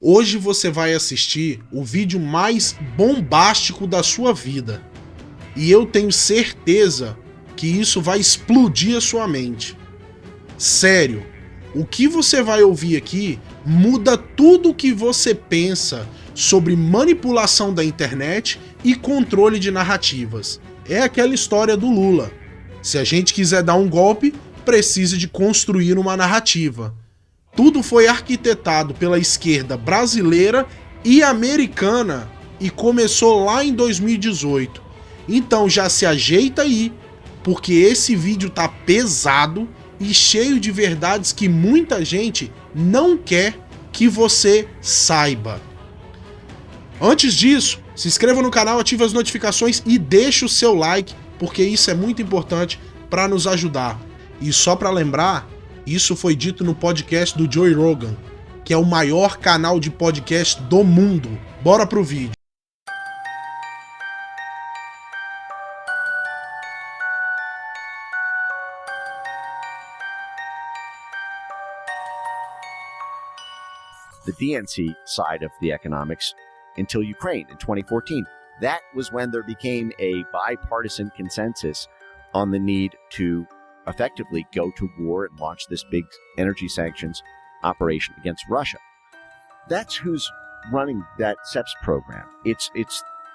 Hoje você vai assistir o vídeo mais bombástico da sua vida. E eu tenho certeza que isso vai explodir a sua mente. Sério, o que você vai ouvir aqui muda tudo o que você pensa sobre manipulação da internet e controle de narrativas. É aquela história do Lula. Se a gente quiser dar um golpe, precisa de construir uma narrativa. Tudo foi arquitetado pela esquerda brasileira e americana e começou lá em 2018. Então já se ajeita aí, porque esse vídeo tá pesado e cheio de verdades que muita gente não quer que você saiba. Antes disso, se inscreva no canal, ative as notificações e deixe o seu like, porque isso é muito importante para nos ajudar. E só para lembrar, isso foi dito no podcast do Joe Rogan, que é o maior canal de podcast do mundo. Bora pro vídeo. The DNC side of the economics until Ukraine in 2014. That was when there became a bipartisan consensus on the need to effectively go to war and launch this big energy sanctions operation against Russia. That's who's running that SEPS program. It's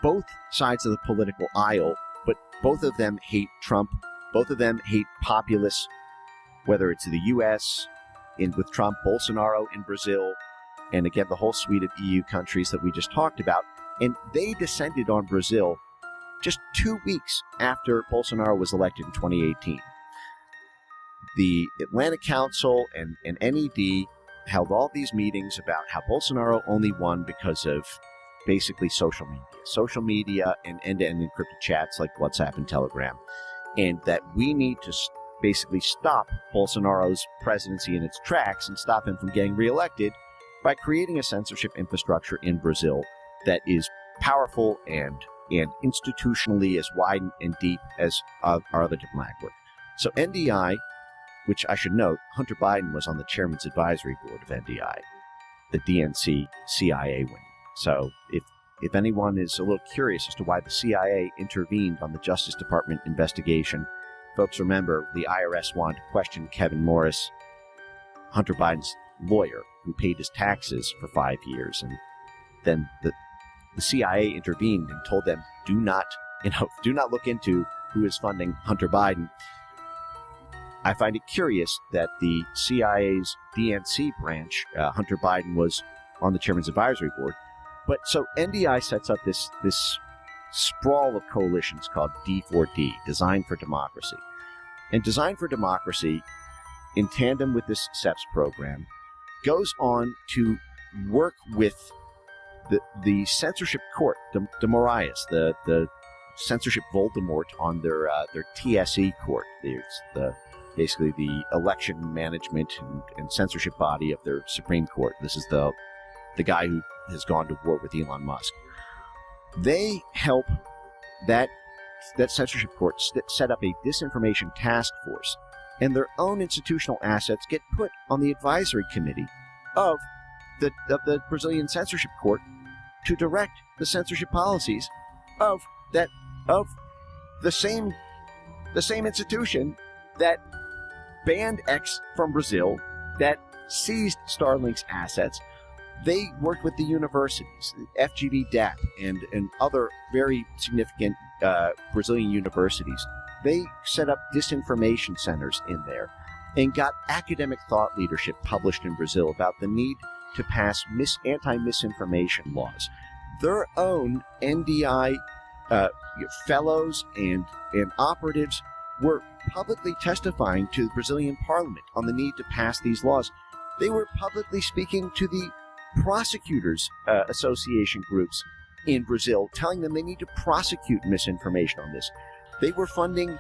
both sides of the political aisle, but both of them hate Trump. Both of them hate populists, whether it's the U.S. with Trump, Bolsonaro in Brazil, and again, the whole suite of EU countries that we just talked about. And they descended on Brazil just 2 weeks after Bolsonaro was elected in 2018. The Atlantic Council and NED held all these meetings about how Bolsonaro only won because of basically social media and end-to-end encrypted chats like WhatsApp and Telegram, and that we need to basically stop Bolsonaro's presidency in its tracks and stop him from getting reelected by creating a censorship infrastructure in Brazil that is powerful and institutionally as wide and deep as our other diplomatic work. So NDI, which I should note, Hunter Biden was on the chairman's advisory board of NDI, the DNC CIA wing. So if anyone is a little curious as to why the CIA intervened on the Justice Department investigation, folks remember the IRS wanted to question Kevin Morris, Hunter Biden's lawyer, who paid his taxes for 5 years, and then the CIA intervened and told them, do not look into who is funding Hunter Biden. I find it curious that the CIA's DNC branch, Hunter Biden, was on the chairman's advisory board. But so NDI sets up this sprawl of coalitions called D4D, Design for Democracy. And Design for Democracy, in tandem with this SEPS program, goes on to work with the censorship court, de Moraes, the censorship Voldemort on their TSE court. There's basically the election management and censorship body of their Supreme Court. This is the guy who has gone to war with Elon Musk. They help that censorship court set up a disinformation task force, and their own institutional assets get put on the advisory committee of the Brazilian censorship court to direct the censorship policies of the same institution that banned X from Brazil, that seized Starlink's assets. They worked with the universities, FGV DAP, and other very significant Brazilian universities. They set up disinformation centers in there and got academic thought leadership published in Brazil about the need to pass anti-misinformation laws. Their own NDI fellows and operatives were publicly testifying to the Brazilian parliament on the need to pass these laws. They were publicly speaking to the prosecutors association groups in Brazil, telling them they need to prosecute misinformation on this. They were funding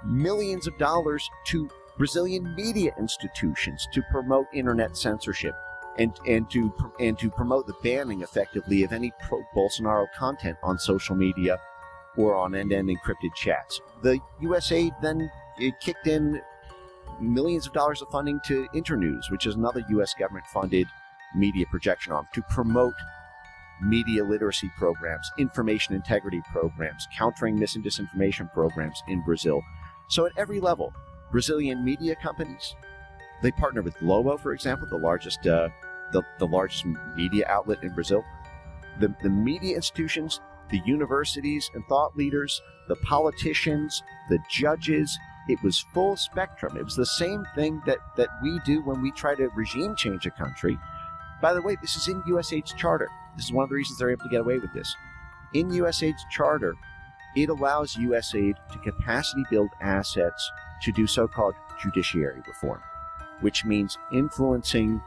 millions of dollars to Brazilian media institutions to promote internet censorship and to promote the banning effectively of any pro-Bolsonaro content on social media or on end-to-end encrypted chats. The USA then kicked in millions of dollars of funding to Internews, which is another U.S. government-funded media projection arm to promote media literacy programs, information integrity programs, countering mis and disinformation programs in Brazil. So at every level, Brazilian media companies, they partner with Globo, for example, the largest media outlet in Brazil. The media institutions, the universities and thought leaders, the politicians, the judges, it was full spectrum. It was the same thing that we do when we try to regime change a country. By the way, this is in USAID's charter. This is one of the reasons they're able to get away with this. In USAID's charter, it allows USAID to capacity build assets to do so-called judiciary reform, which means influencing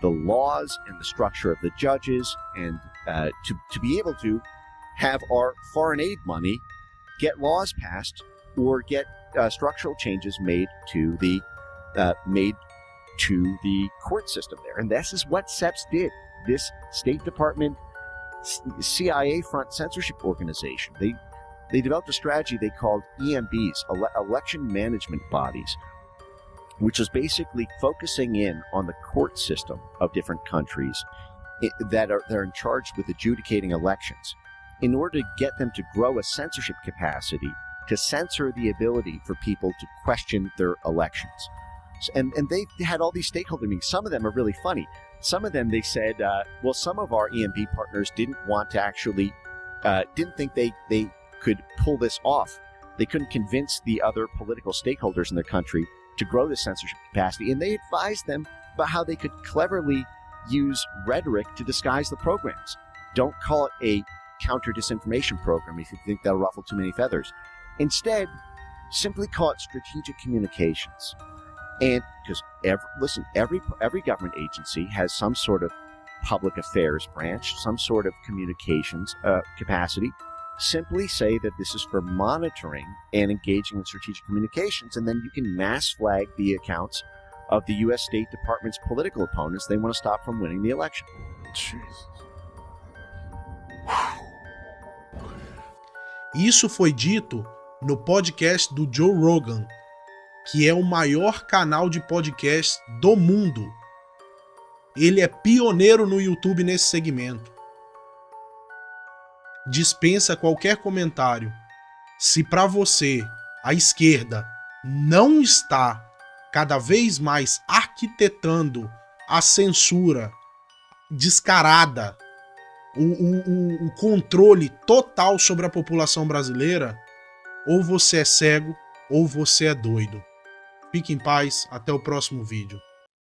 the laws and the structure of the judges, and to be able to have our foreign aid money get laws passed or get structural changes made to the court system there. And this is what CEPS did. This State Department, CIA front censorship organization, they developed a strategy they called EMBs, election management bodies, which is basically focusing in on the court system of different countries they're in charge with adjudicating elections, in order to get them to grow a censorship capacity to censor the ability for people to question their elections. And they had all these stakeholder meetings. Some of them are really funny. Some of them, they said, well, some of our EMB partners didn't want to actually, didn't think they could pull this off. They couldn't convince the other political stakeholders in their country to grow the censorship capacity. And they advised them about how they could cleverly use rhetoric to disguise the programs. Don't call it a counter-disinformation program if you think that'll ruffle too many feathers. Instead, simply call it strategic communications. And because every government agency has some sort of public affairs branch, some sort of communications capacity. Simply say that this is for monitoring and engaging in strategic communications, and then you can mass flag the accounts of the U.S. State Department's political opponents they want to stop from winning the election. Jesus. Isso foi dito no podcast do Joe Rogan, que é o maior canal de podcast do mundo. Ele é pioneiro no YouTube nesse segmento. Dispensa qualquer comentário. Se para você a esquerda não está cada vez mais arquitetando a censura descarada, o controle total sobre a população brasileira, ou você é cego ou você é doido. Fique em paz, até o próximo vídeo.